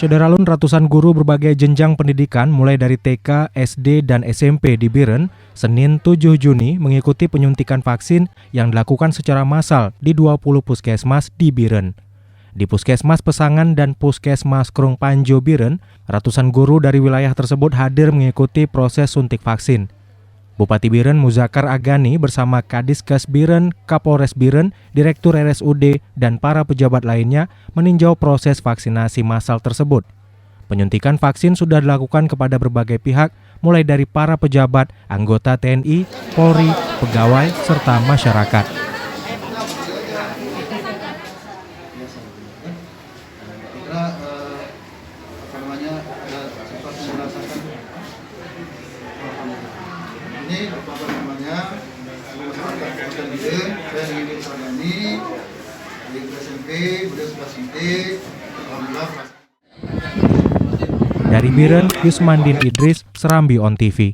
Sederalun ratusan guru berbagai jenjang pendidikan mulai dari TK, SD, dan SMP di Biren, Senin 7 Juni mengikuti penyuntikan vaksin yang dilakukan secara massal di 20 puskesmas di Biren. Di Puskesmas Pesangan dan Puskesmas Krung Panjo Biren, ratusan guru dari wilayah tersebut hadir mengikuti proses suntik vaksin. Bupati Biren Muzakar Agani bersama Kadiskes Biren, Kapolres Biren, Direktur RSUD, dan para pejabat lainnya meninjau proses vaksinasi massal tersebut. Penyuntikan vaksin sudah dilakukan kepada berbagai pihak, mulai dari para pejabat, anggota TNI, Polri, pegawai, serta masyarakat. Ini apa namanya kabupaten Biren, saya ingin Sarjani di SMP, kemudian sebelah Sinte, alhamdulillah. Dari Biren, Yusmandin Idris, Serambi On TV.